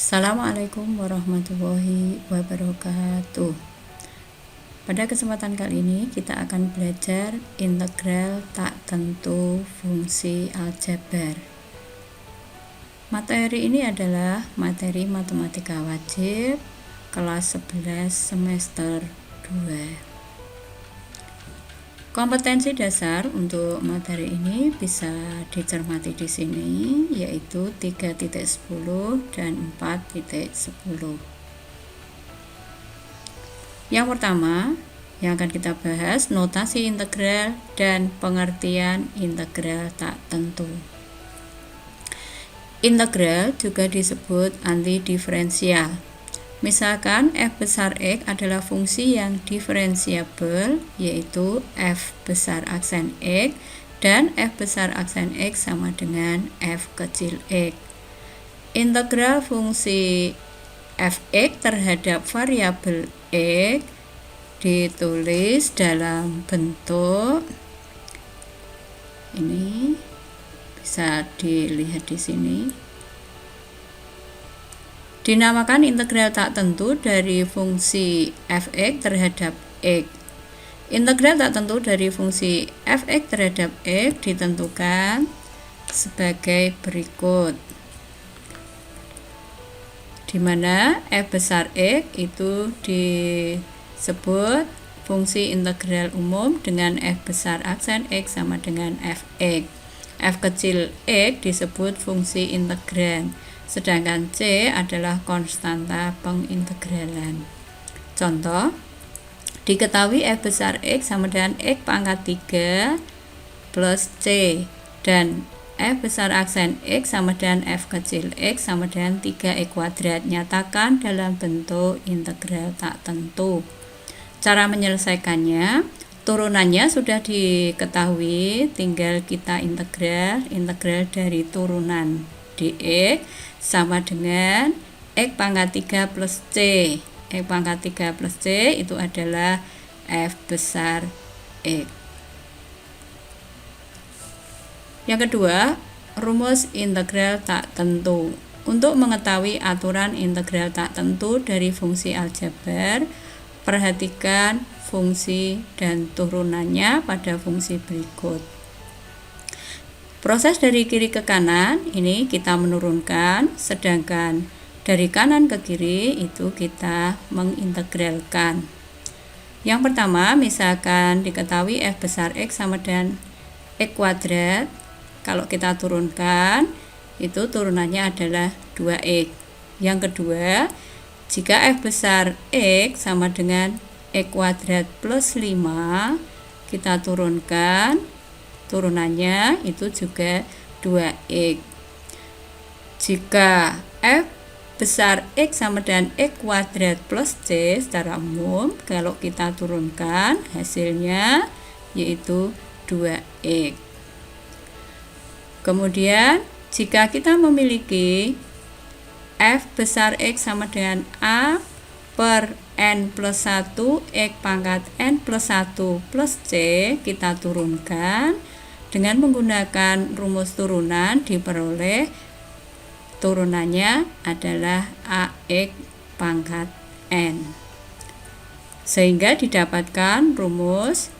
Assalamualaikum warahmatullahi wabarakatuh. Pada kesempatan kali ini kita akan belajar integral tak tentu fungsi aljabar. Materi ini adalah materi matematika wajib kelas 11 semester 2. Kompetensi dasar untuk materi ini bisa dicermati di sini, yaitu 3.10 dan 4.10. Yang pertama, yang akan kita bahas notasi integral dan pengertian integral tak tentu. Integral juga disebut antidiferensial. Misalkan f besar X adalah fungsi yang diferensiabel, yaitu f besar aksen X, dan f besar aksen X sama dengan f kecil X. Integral fungsi fx terhadap variabel X ditulis dalam bentuk ini, bisa dilihat di sini. Dinamakan integral tak tentu dari fungsi fx terhadap X. Integral tak tentu dari fungsi fx terhadap X ditentukan sebagai berikut, di mana f besar X itu disebut fungsi integral umum dengan f besar aksen X sama dengan fx. F kecil X disebut fungsi integrand, sedangkan C adalah konstanta pengintegralan. Contoh, diketahui f besar X sama dengan X pangkat 3 plus C, dan f besar aksen X sama dengan f kecil X sama dengan 3x kuadrat. Nyatakan dalam bentuk integral tak tentu. Cara menyelesaikannya, turunannya sudah diketahui, tinggal kita integral dari turunan dx sama dengan X pangkat 3 plus C. X pangkat 3 plus C itu adalah f besar X. Yang kedua, rumus integral tak tentu. Untuk mengetahui aturan integral tak tentu dari fungsi aljabar, perhatikan fungsi dan turunannya pada fungsi berikut. Proses dari kiri ke kanan ini kita menurunkan, sedangkan dari kanan ke kiri itu kita mengintegralkan. Yang pertama, misalkan diketahui f besar X sama dengan X kuadrat. Kalau kita turunkan, itu turunannya adalah 2x. Yang kedua, jika f besar X sama dengan X kuadrat plus 5, kita turunkan, turunannya itu juga 2x. Jika f besar X sama dengan X kuadrat plus C, secara umum kalau kita turunkan hasilnya yaitu 2x. Kemudian jika kita memiliki f besar X sama dengan A per N plus 1 X pangkat N plus 1 plus C, kita turunkan. Dengan menggunakan rumus turunan diperoleh turunannya adalah AX pangkat N. Sehingga didapatkan rumus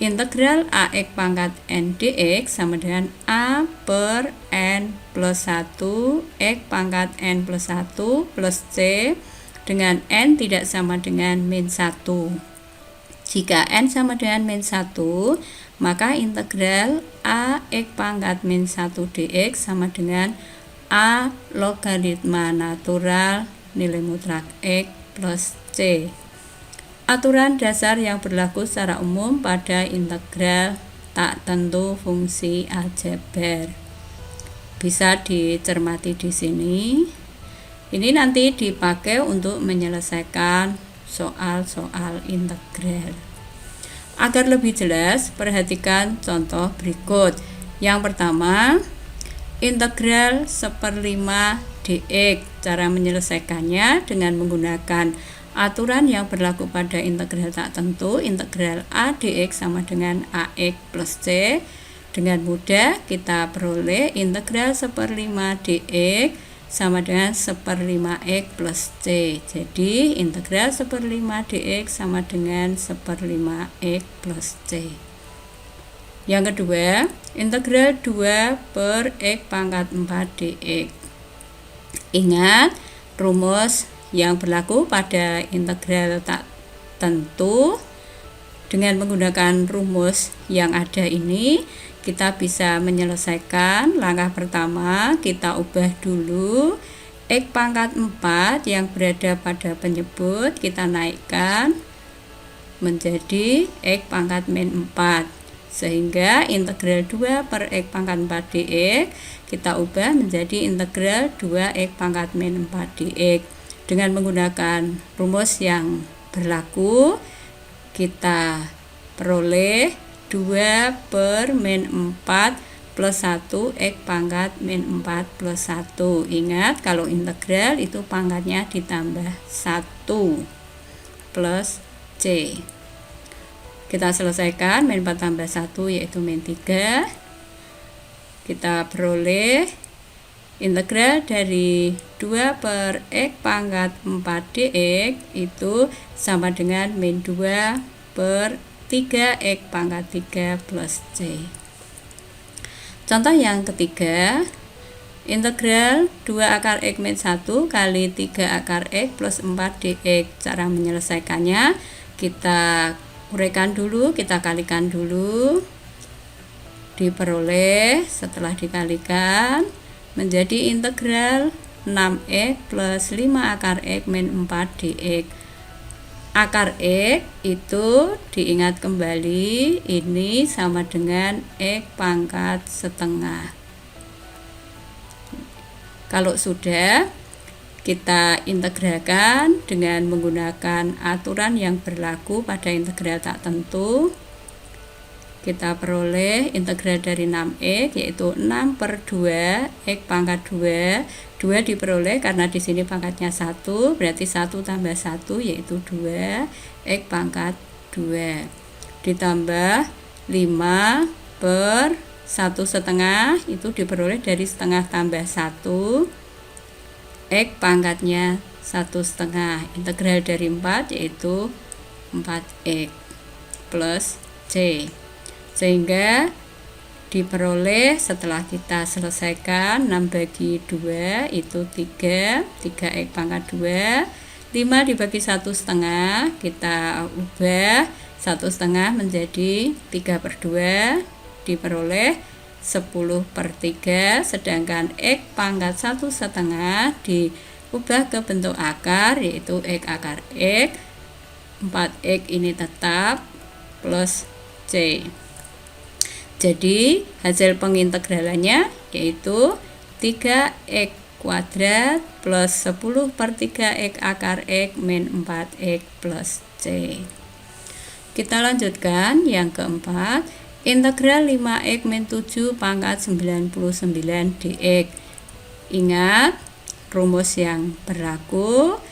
integral AX pangkat N dx sama dengan A per N plus 1 X pangkat N plus 1 plus C dengan N tidak sama dengan min 1. Jika N sama dengan min 1, maka integral AX pangkat min 1 dx sama dengan A logaritma natural nilai mutlak X plus C. Aturan dasar yang berlaku secara umum pada integral tak tentu fungsi aljabar. Bisa dicermati di sini. Ini nanti dipakai untuk menyelesaikan soal-soal integral. Agar lebih jelas, perhatikan contoh berikut. Yang pertama, integral 1/5 dx. Cara menyelesaikannya dengan menggunakan aturan yang berlaku pada integral tak tentu, integral A dx sama dengan AX plus C. Dengan mudah kita peroleh integral 1/5 dx sama dengan 1/5 X plus C. Jadi integral 1/5 dx sama dengan 1/5 X plus C. Yang kedua, integral 2 per X pangkat 4 dx. Ingat rumus yang berlaku pada integral tak tentu. Dengan menggunakan rumus yang ada ini, kita bisa menyelesaikan. Langkah pertama, kita ubah dulu X pangkat 4 yang berada pada penyebut, kita naikkan menjadi X pangkat min 4. Sehingga integral 2 per X pangkat 4 dx kita ubah menjadi integral 2X pangkat min 4 dx. Dengan menggunakan rumus yang berlaku, kita peroleh 2 per min 4 plus 1 X pangkat min 4 plus 1. Ingat, kalau integral itu pangkatnya ditambah 1 plus C. Kita selesaikan, min 4 tambah 1 yaitu min 3. Kita peroleh integral dari 2 per X pangkat 4 dx itu sama dengan min 2 per 3X pangkat 3 plus C. Contoh yang ketiga, integral 2 akar X min 1 kali 3 akar X plus 4 dx. Cara menyelesaikannya, kita uraikan dulu, kita kalikan dulu. Diperoleh setelah dikalikan menjadi integral 6X plus 5 akar X min 4 dx. Akar X itu diingat kembali, ini sama dengan X pangkat setengah. Kalau sudah, kita integralkan dengan menggunakan aturan yang berlaku pada integral tak tentu. Kita peroleh integral dari 6X yaitu 6 per 2 X pangkat 2. 2 diperoleh karena di sini pangkatnya 1, berarti 1 tambah 1 yaitu 2 X pangkat 2. Ditambah 5 per 1/2 itu diperoleh dari setengah tambah 1 X pangkatnya 1/2. Integral dari 4 yaitu 4X plus C. Sehingga diperoleh setelah kita selesaikan 6 bagi 2 itu 3X pangkat 2. 5 dibagi 1/2 kita ubah 1/2 menjadi 3/2, diperoleh 10/3, sedangkan X pangkat 1/2 diubah ke bentuk akar yaitu X akar X. 4X ini tetap plus C. Jadi hasil pengintegralannya yaitu 3X kuadrat plus 10/3X akar X min 4X plus C. Kita lanjutkan yang keempat, integral 5X min 7 pangkat 99 dx. Ingat rumus yang berlaku,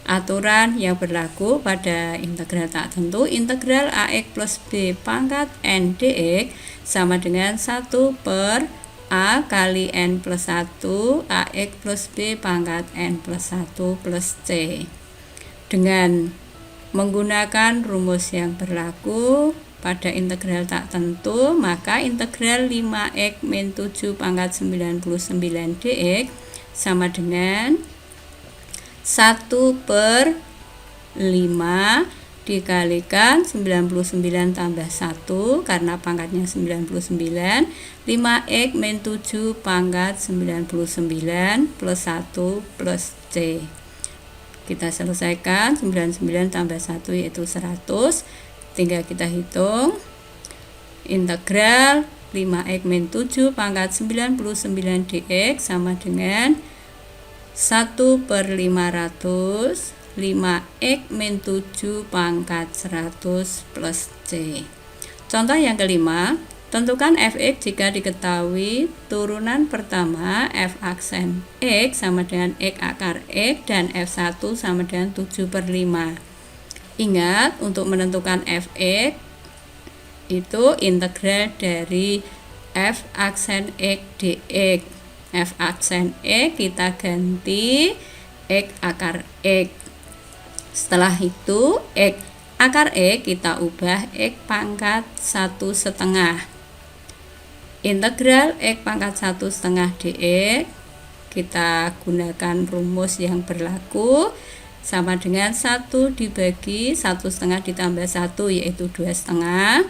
aturan yang berlaku pada integral tak tentu. Integral AX plus B pangkat N dx sama dengan 1 per A kali N plus 1 AX plus B pangkat N plus 1 plus C. Dengan menggunakan rumus yang berlaku pada integral tak tentu, maka integral 5X min 7 pangkat 99 dx sama dengan 1 per 5 dikalikan 99 tambah 1 karena pangkatnya 99, 5X min 7 pangkat 99 plus 1 plus C. Kita selesaikan, 99 tambah 1 yaitu 100. Tinggal kita hitung. Integral 5X min 7 pangkat 99 dx sama dengan 1 per 500 5X min 7 pangkat 100 plus C. Contoh yang kelima, tentukan fx jika diketahui turunan pertama f aksen x sama dengan x akar x dan f1 sama dengan 7 per 5. Ingat, untuk menentukan fx itu integral dari f aksen x dx. F aksen X kita ganti X akar X. Setelah itu X akar X kita ubah X pangkat 1/2. Integral X pangkat 1/2 dx kita gunakan rumus yang berlaku, sama dengan 1 dibagi 1/2 ditambah 1 yaitu 2/2.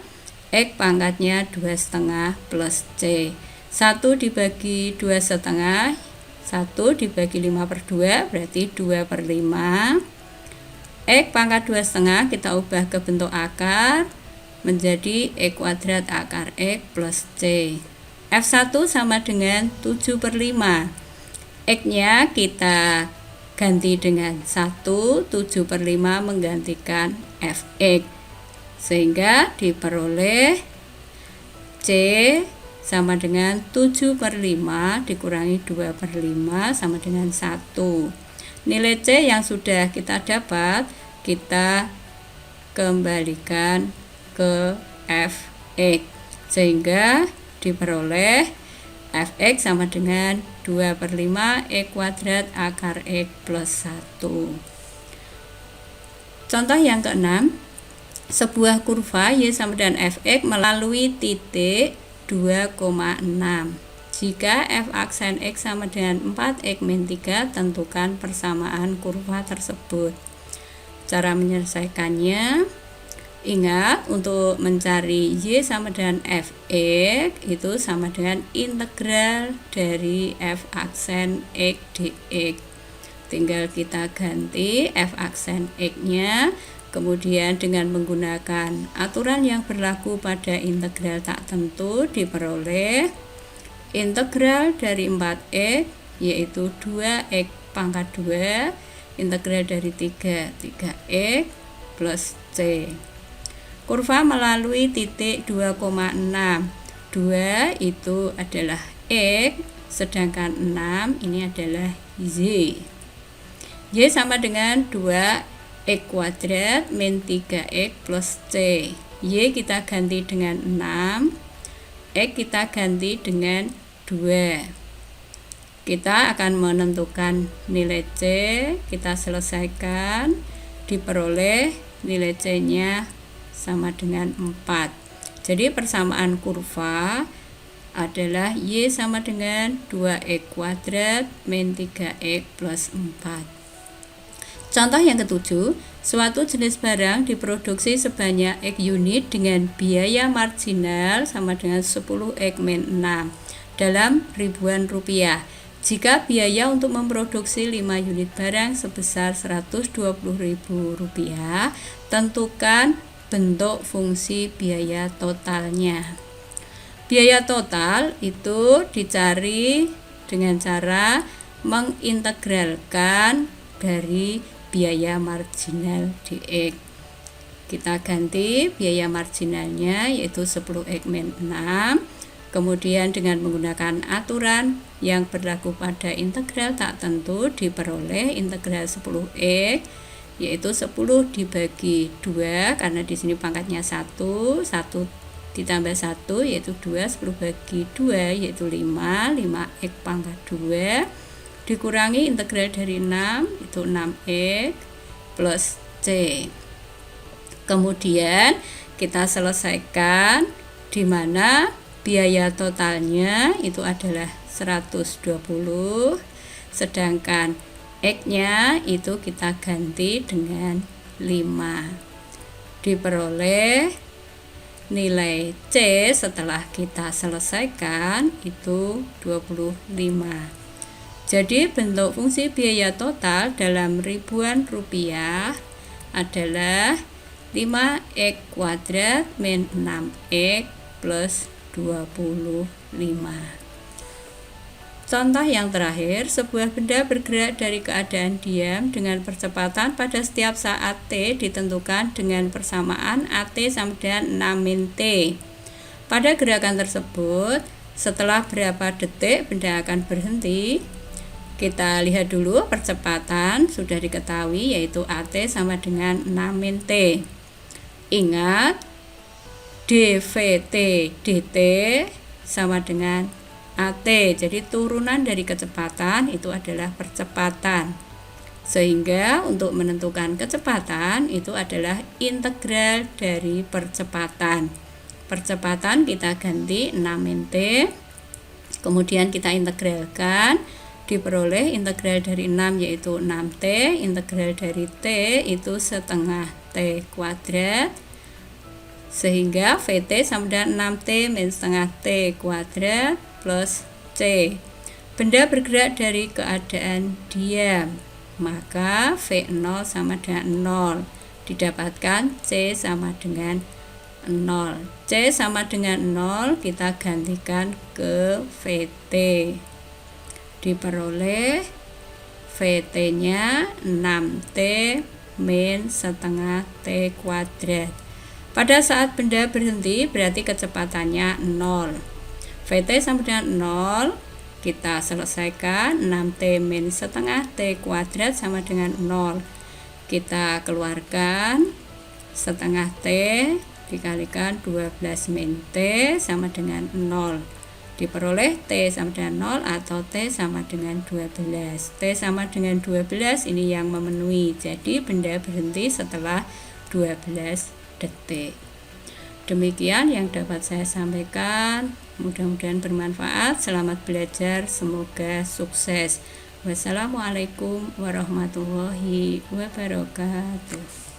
X pangkatnya 2/2 plus C. 1 dibagi 2/2, 1 dibagi 5/2 berarti 2/5. X pangkat 2/2 kita ubah ke bentuk akar menjadi X kuadrat akar X plus C. F1 sama dengan 7/5. X nya kita ganti dengan 1, 7/5 menggantikan Fx, sehingga diperoleh C sama dengan 7/5 dikurangi 2/5 sama dengan 1. Nilai C yang sudah kita dapat kita kembalikan ke Fx, sehingga diperoleh Fx sama dengan 2/5 X kuadrat akar X plus 1. Contoh yang keenam, sebuah kurva Y sama dengan Fx melalui titik 2,6. Jika F aksen X sama dengan 4X min 3, tentukan persamaan kurva tersebut. Cara menyelesaikannya, ingat untuk mencari Y sama dengan Fx itu sama dengan integral dari F aksen X dx. Tinggal kita ganti F aksen X nya, kemudian dengan menggunakan aturan yang berlaku pada integral tak tentu diperoleh integral dari 4x yaitu 2x pangkat 2, integral dari 3x plus C. Kurva melalui titik 2,6. 2 itu adalah X, sedangkan 6 ini adalah Y. Y sama dengan 2x kuadrat min 3x plus C. Y kita ganti dengan 6, X kita ganti dengan 2. Kita akan menentukan nilai C, kita selesaikan, diperoleh nilai C nya sama dengan 4. Jadi persamaan kurva adalah Y sama dengan 2x kuadrat min 3x plus 4. Contoh yang ketujuh, suatu jenis barang diproduksi sebanyak X unit dengan biaya marginal sama dengan 10x min 6 dalam ribuan rupiah. Jika biaya untuk memproduksi 5 unit barang sebesar Rp120.000, tentukan bentuk fungsi biaya totalnya. Biaya total itu dicari dengan cara mengintegralkan dari biaya marginal dx. Kita ganti biaya marginalnya yaitu 10x min 6. Kemudian dengan menggunakan aturan yang berlaku pada integral tak tentu diperoleh integral 10x yaitu 10 dibagi 2 karena di sini pangkatnya 1 ditambah 1 yaitu 2, 10 bagi 2 yaitu 5, 5x pangkat 2 dikurangi integral dari 6 itu 6x plus C. Kemudian kita selesaikan di mana biaya totalnya itu adalah 120, sedangkan X-nya itu kita ganti dengan 5. Diperoleh nilai C setelah kita selesaikan itu 25. Jadi bentuk fungsi biaya total dalam ribuan rupiah adalah 5x kuadrat min 6x plus 25. Contoh yang terakhir, sebuah benda bergerak dari keadaan diam dengan percepatan pada setiap saat T ditentukan dengan persamaan AT sama dengan 6 min T. Pada gerakan tersebut, setelah berapa detik benda akan berhenti? Kita lihat dulu percepatan sudah diketahui yaitu AT sama dengan 6 min T. Ingat dVt dt sama dengan AT. Jadi turunan dari kecepatan itu adalah percepatan. Sehingga untuk menentukan kecepatan itu adalah integral dari percepatan. Percepatan kita ganti 6 T, kemudian kita integralkan, diperoleh integral dari 6 yaitu 6T, integral dari T itu setengah T kuadrat, sehingga VT sama dengan 6T min setengah T kuadrat plus C. Benda bergerak dari keadaan diam, maka V0 sama dengan 0, didapatkan C sama dengan 0. C sama dengan 0 kita gantikan ke VT, diperoleh VT nya 6T min setengah T kuadrat. Pada saat benda berhenti berarti kecepatannya 0. VT sama dengan 0, kita selesaikan. 6T min setengah T kuadrat sama dengan 0. Kita keluarkan, setengah T dikalikan 12 min T sama dengan 0. Diperoleh T sama dengan 0 atau T sama dengan 12. T sama dengan 12 ini yang memenuhi. Jadi benda berhenti setelah 12 detik. Demikian yang dapat saya sampaikan. Mudah-mudahan bermanfaat. Selamat belajar, semoga sukses. Wassalamualaikum warahmatullahi wabarakatuh.